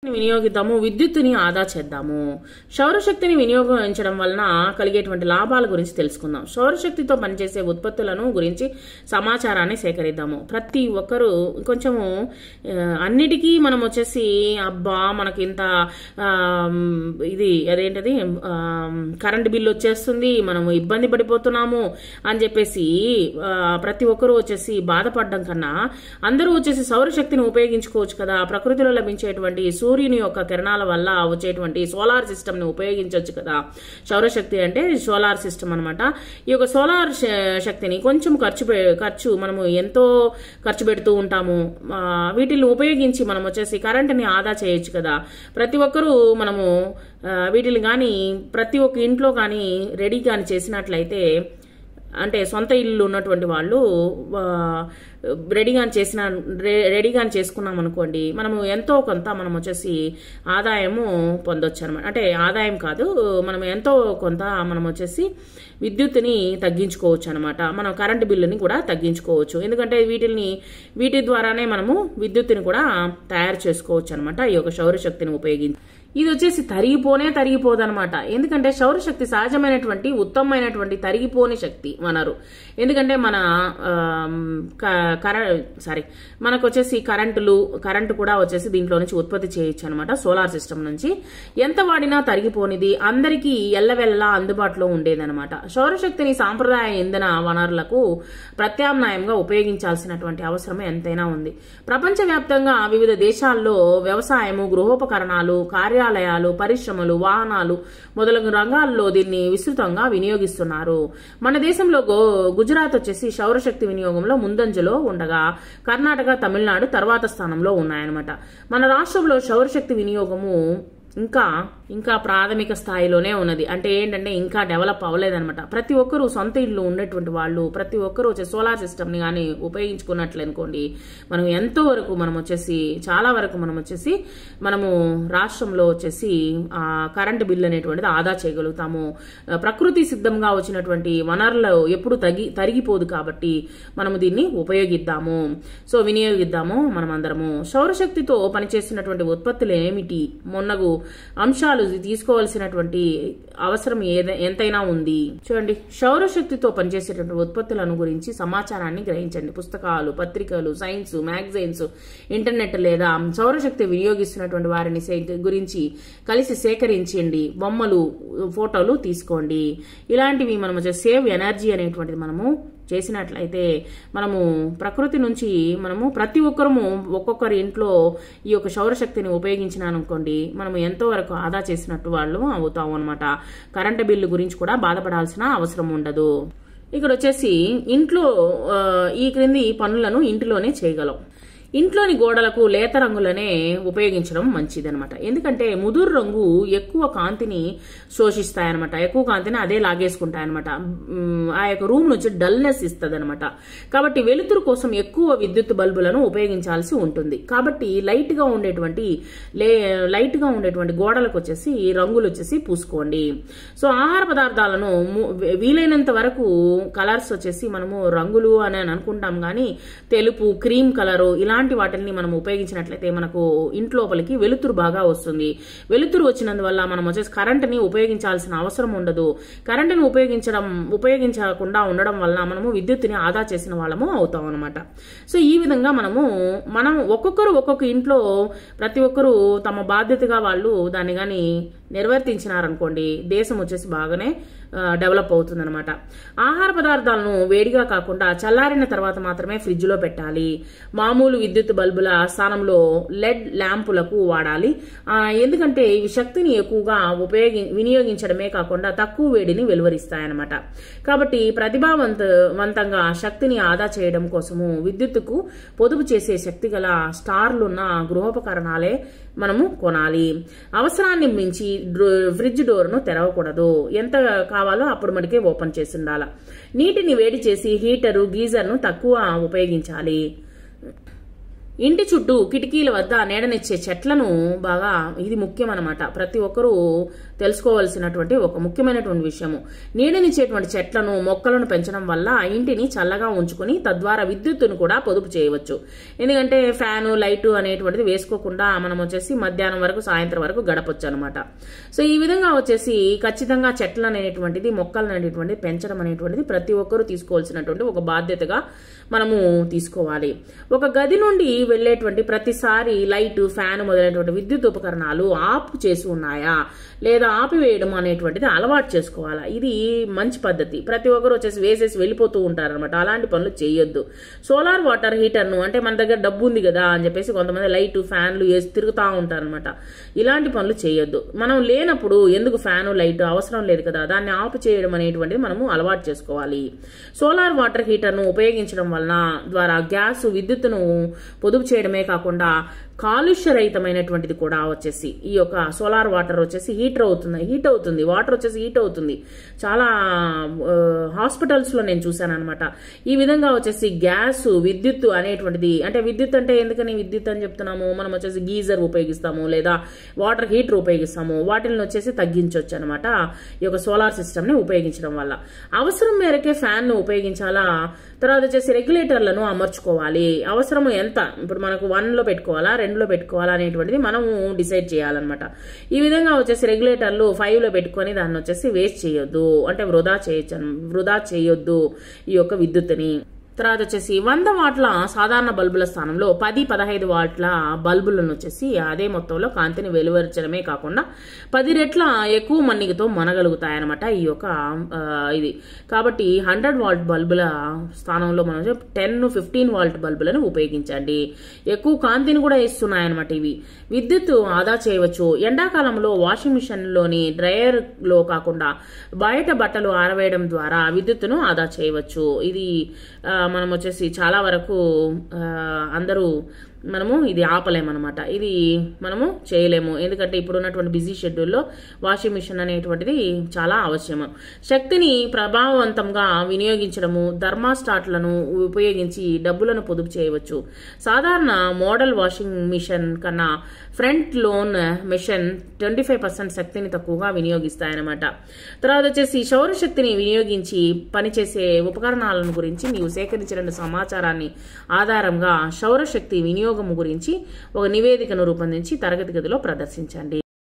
వినియోగిద్దాము, విద్యుత్తుని ఆదా చేద్దాము. సౌరశక్తిని వినియోగించడం వలన కలిగేటువంటి లాభాల గురించి తెలుసుకుందాం. సౌరశక్తితో పనిచేసే ఉత్పత్తులను గురించి సమాచారాన్ని సేకరిద్దాము. ప్రతి ఒక్కరూ కొంచెము అన్నిటికీ మనం వచ్చేసి అబ్బా మనకి ఇంత ఇది అదేంటది కరెంట్ బిల్లు వచ్చేస్తుంది, మనము ఇబ్బంది పడిపోతున్నాము అని చెప్పేసి ప్రతి ఒక్కరూ వచ్చేసి బాధపడడం కన్నా అందరూ వచ్చేసి సౌరశక్తిని ఉపయోగించుకోవచ్చు కదా, ప్రకృతిలో లభించేటువంటి సూర్యుని యొక్క కిరణాల వల్ల వచ్చేటువంటి సోలార్ సిస్టమ్ ని ఉపయోగించవచ్చు కదా. సౌరశక్తి అంటే సోలార్ సిస్టమ్ అనమాట. ఈ యొక్క సోలార్ శక్తిని కొంచెం ఖర్చు మనము ఎంతో ఖర్చు పెడుతూ ఉంటాము. వీటిని ఉపయోగించి మనం వచ్చేసి కరెంటుని ఆదా చేయొచ్చు కదా. ప్రతి ఒక్కరూ మనము వీటిని కానీ ప్రతి ఒక్క ఇంట్లో కానీ రెడీ కానీ చేసినట్లయితే, అంటే సొంత ఇల్లు ఉన్నటువంటి వాళ్ళు రెడీగా చేసుకున్నాం అనుకోండి, మనము ఎంతో కొంత మనం వచ్చేసి ఆదాయము పొందొచ్చు అనమాట. అంటే ఆదాయం కాదు, మనం ఎంతో కొంత మనం వచ్చేసి విద్యుత్తుని తగ్గించుకోవచ్చు అనమాట. మనం కరెంటు బిల్లుని కూడా తగ్గించుకోవచ్చు. ఎందుకంటే వీటి ద్వారానే మనము విద్యుత్తుని కూడా తయారు చేసుకోవచ్చు అనమాట ఈ యొక్క సౌరశక్తిని ఉపయోగించి. ఇది వచ్చేసి తరిగిపోదు అనమాట. ఎందుకంటే సౌరశక్తి సహజమైనటువంటి ఉత్తమమైనటువంటి తరిగిపోని శక్తి వనరు. ఎందుకంటే మనకు వచ్చేసి కరెంటు కూడా వచ్చేసి దీంట్లో నుంచి ఉత్పత్తి చేయొచ్చు అనమాట. సోలార్ సిస్టమ్ నుంచి ఎంత వాడినా తరిగిపోనిది, అందరికీ ఎల్లవెల్లా అందుబాటులో ఉండేదన్నమాట. సౌరశక్తిని సాంప్రదాయ ఇంధన వనరులకు ప్రత్యామ్నాయంగా ఉపయోగించాల్సినటువంటి అవసరం ఎంతైనా ఉంది. ప్రపంచవ్యాప్తంగా వివిధ దేశాల్లో వ్యవసాయము, గృహోపకరణాలు, కార్యాలయాలు, పరిశ్రమలు, వాహనాలు మొదలగు రంగాల్లో దీన్ని విస్తృతంగా వినియోగిస్తున్నారు. మన దేశంలో గుజరాత్ వచ్చేసి సౌరశక్తి వినియోగంలో ముందంజలో ఉండగా కర్ణాటక, తమిళనాడు తర్వాత స్థానంలో ఉన్నాయన్నమాట. మన రాష్ట్రంలో సౌరశక్తి వినియోగము ఇంకా ప్రాథమిక స్థాయిలోనే ఉన్నది. అంటే ఏంటంటే ఇంకా డెవలప్ అవ్వలేదనమాట. ప్రతి ఒక్కరూ సొంత ఇల్లు ఉండేటువంటి వాళ్ళు ప్రతి ఒక్కరూ వచ్చేసి సోలార్ సిస్టమ్ ని కానీ ఉపయోగించుకున్నట్లు అనుకోండి, మనం ఎంతో వరకు చాలా వరకు మనము రాష్ట్రంలో వచ్చేసి కరెంటు బిల్లు అనేటువంటిది ఆదా చేయగలుగుతాము. ప్రకృతి సిద్ధంగా వచ్చినటువంటి వనరులు ఎప్పుడు తరిగిపోదు కాబట్టి మనము దీన్ని వినియోగిద్దాము మనం అందరము. సౌరశక్తితో పనిచేస్తున్నటువంటి ఉత్పత్తులు ఏమిటి మొన్నగు అంశాలు తీసుకోవాల్సినటువంటి అవసరం ఎంతైనా ఉంది. చూడండి, సౌరశక్తితో పనిచేసేటువంటి ఉత్పత్తులను గురించి సమాచారాన్ని గ్రహించండి. పుస్తకాలు, పత్రికలు, సైన్స్ మ్యాగజైన్స్, ఇంటర్నెట్ లేదా సౌరశక్తి వినియోగిస్తున్నటువంటి వారిని గురించి కలిసి సేకరించండి. బొమ్మలు, ఫోటోలు తీసుకోండి. ఇలాంటివి మనం సేవ్ ఎనర్జీ అనేటువంటిది మనము చేసినట్లయితే మనము ప్రకృతి నుంచి ప్రతి ఒక్కరము ఒక్కొక్కరి ఇంట్లో ఈ యొక్క సౌరశక్తిని ఉపయోగించినానుకోండి, మనము ఎంతో వరకు ఆదా చేసినట్టు వాళ్ళు అవుతాము అనమాట. కరెంటు బిల్లు గురించి కూడా బాధపడాల్సిన అవసరం ఉండదు. ఇక్కడ వచ్చేసి ఇంట్లో ఈ క్రింది పనులను ఇంటిలోనే చేయగలం. ఇంట్లోని గోడలకు లేత రంగులనే ఉపయోగించడం మంచిదనమాట. ఎందుకంటే ముదురు రంగు ఎక్కువ కాంతిని శోషిస్తాయన్నమాట, ఎక్కువ కాంతిని అదే లాగేసుకుంటాయన్నమాట. ఆ యొక్క రూమ్ నుంచి డల్నెస్ ఇస్తుంది అనమాట. కాబట్టి వెలుతురు కోసం ఎక్కువ విద్యుత్ బల్బులను ఉపయోగించాల్సి ఉంటుంది. కాబట్టి లైట్ గా ఉండేటువంటి గోడలకు వచ్చేసి రంగులు వచ్చేసి పూసుకోండి. సో ఆహార పదార్థాలను వీలైనంత వరకు కలర్స్ వచ్చేసి మనము రంగులు అని అనుకుంటాం కానీ తెలుపు, క్రీమ్ కలరు ఇలాంటి వాటిని మనం ఉపయోగించినట్లయితే మనకు ఇంట్లోపలికి వెలుతురు బాగా వస్తుంది. వెలుతురు వచ్చినందువల్ల మనం వచ్చేసి కరెంటుని ఉపయోగించాల్సిన అవసరం ఉండదు. కరెంటుని ఉపయోగించకుండా ఉండడం వల్ల మనము విద్యుత్తుని ఆదా చేసిన వాళ్ళము అవుతాం అనమాట. సో ఈ విధంగా మనం ఒక్కొక్క ఇంట్లో ప్రతి ఒక్కరూ తమ బాధ్యతగా వాళ్ళు దాన్ని కానీ నిర్వర్తించినారనుకోండి, దేశం వచ్చేసి బాగానే డెవలప్ అవుతుంది అనమాట. ఆహార పదార్థాలను వేడిగా కాకుండా చల్లారిన తర్వాత మాత్రమే ఫ్రిడ్జ్ లో పెట్టాలి. మామూలు విద్యుత్ బల్బుల స్థానంలో లెడ్ ల్యాంపులకు వాడాలి. ఎందుకంటే ఇవి శక్తిని ఎక్కువగా వినియోగించడమే కాకుండా తక్కువ వేడిని వెలువరిస్తాయన్నమాట. కాబట్టి ప్రతిభావంతంగా శక్తిని ఆదా చేయడం కోసము విద్యుత్తుకు పొదుపు చేసే శక్తి గల స్టార్లున్న గృహోపకరణాలే మనము కొనాలి. అవసరాన్ని మించి ఫ్రిడ్జ్ డోర్ ను తెరవకూడదు. ఎంత కావాలో అప్పుడు మనకే ఓపెన్ చేసి ఉండాలి. నీటిని వేడి చేసి హీటరు, గీజర్ ను తక్కువ ఉపయోగించాలి. ఇంటి చుట్టూ కిటికీల వద్ద నీడనిచ్చే చెట్లను బాగా ఇది ముఖ్యం అన్నమాట. ప్రతి ఒక్కరూ తెలుసుకోవాల్సినటువంటి ఒక ముఖ్యమైనటువంటి విషయము. నీడనిచ్చేటువంటి చెట్లను మొక్కలను పెంచడం వల్ల ఇంటిని చల్లగా ఉంచుకుని తద్వారా విద్యుత్తును కూడా పొదుపు చేయవచ్చు. ఎందుకంటే ఫ్యాను లైటు అనేటువంటిది వేసుకోకుండా మనం వచ్చేసి మధ్యాహ్నం వరకు సాయంత్రం వరకు గడపొచ్చు అనమాట. సో ఈ విధంగా వచ్చేసి ఖచ్చితంగా చెట్లు అనేటువంటిది మొక్కలు అనేటువంటిది పెంచడం అనేటువంటిది ప్రతి ఒక్కరూ తీసుకోవాల్సినటువంటి ఒక బాధ్యతగా మనము తీసుకోవాలి. ఒక గది నుండి వెళ్లేటువంటి ప్రతిసారి లైట్ ఫ్యాన్ మొదలైనటువంటి విద్యుత్ ఉపకరణాలు ఆపు చేసి ఉన్నాయా లేదా ఆపివేయడం అనేటువంటిది అలవాటు చేసుకోవాలా. ఇది మంచి పద్ధతి. ప్రతి ఒక్కరు వచ్చేసి వేసేసి వెళ్ళిపోతూ ఉంటారనమాట. అలాంటి పనులు చేయొద్దు. సోలార్ వాటర్ హీటర్ను అంటే మన దగ్గర డబ్బు ఉంది కదా అని చెప్పేసి కొంతమంది లైట్ ఫ్యాన్లు వేసి తిరుగుతూ ఉంటారనమాట. ఇలాంటి పనులు చేయొద్దు. మనం లేనప్పుడు ఎందుకు ఫ్యాను లైట్ అవసరం లేదు కదా, దాన్ని ఆపు చేయడం అనేటువంటిది మనము అలవాటు చేసుకోవాలి. సోలార్ వాటర్ హీటర్ను ఉపయోగించడం వలన ద్వారా గ్యాస్ విద్యుత్తును పొదుపు చేయడమే కాకుండా కాలుష్య రహితమైనటువంటిది కూడా వచ్చేసి ఈ యొక్క సోలార్ వాటర్ వచ్చేసి హీట్ అవుతుంది వాటర్ వచ్చేసి హీట్ అవుతుంది. చాలా హాస్పిటల్స్ లో నేను చూశాను అనమాట. ఈ విధంగా వచ్చేసి గ్యాస్ విద్యుత్ అనేటువంటిది అంటే విద్యుత్ అంటే ఎందుకని విద్యుత్ అని చెప్తున్నాము, మనం వచ్చేసి గీజర్ ఉపయోగిస్తాము లేదా వాటర్ హీటర్ ఉపయోగిస్తాము. వాటిని వచ్చేసి తగ్గించవచ్చు అనమాట ఈ యొక్క సోలార్ సిస్టమ్ ని ఉపయోగించడం వల్ల. అవసరం మేరకే ఫ్యాన్ ను ఉపయోగించాలా. తర్వాత వచ్చేసి రెగ్యులేటర్లను అమర్చుకోవాలి. అవసరం ఎంత, ఇప్పుడు మనకు 1 లో పెట్టుకోవాలా 2 లో పెట్టుకోవాలా అనేటువంటిది మనము డిసైడ్ చేయాలన్నమాట. ఈ విధంగా వచ్చేసి రెగ్యులేటర్లు 5 లో పెట్టుకొని దాన్ని వచ్చేసి వేస్ట్ చేయొద్దు, అంటే వృధా చేయొద్దు ఈ యొక్క విద్యుత్తుని. తర్వాత వచ్చేసి 100 వాట్ల సాధారణ బల్బుల స్థానంలో 10-15 వాట్ల బల్బులను వచ్చేసి అదే మొత్తంలో కాంతిని వెలువరించడమే కాకుండా 10 రెట్ల ఎక్కువ మన్నికతో మనగలుగుతాయన్నమాట ఈ యొక్క ఇది. కాబట్టి 100 వాట్ బల్బుల స్థానంలో మనం 10-15 వాట్ బల్బులను ఉపయోగించండి. ఎక్కువ కాంతిని కూడా ఇస్తున్నాయన్నమాట ఇవి. విద్యుత్ ఆదా చేయవచ్చు. ఎండాకాలంలో వాషింగ్ మిషన్ లోని డ్రైయర్ లో కాకుండా బయట బట్టలు ఆరవేయడం ద్వారా విద్యుత్తును ఆదా చేయవచ్చు. ఇది మనం వచ్చేసి చాలా వరకు అందరూ మనము ఇది ఆపలేమన్నమాట. ఇది మనము చేయలేము. ఎందుకంటే ఇప్పుడు ఉన్నటువంటి బిజీ షెడ్యూల్లో వాషింగ్ మిషన్ అనేటువంటిది చాలా అవసరము. శక్తిని ప్రభావవంతంగా వినియోగించడము, థర్మాస్టాట్లను ఉపయోగించి డబ్బులను పొదుపు చేయవచ్చు. సాధారణ మోడల్ వాషింగ్ మిషన్ కన్నా ఫ్రంట్ లోన్ మిషన్ 25% శక్తిని తక్కువగా వినియోగిస్తాయన్నమాట. తర్వాత వచ్చేసి సౌరశక్తిని వినియోగించి పనిచేసే ఉపకరణాలను గురించి నీవు సేకరించిన సమాచారాన్ని ఆధారంగా సౌరశక్తి వినియోగం గురించి ఒక నివేదికను రూపొందించి తరగతి గదిలో ప్రదర్శించండి.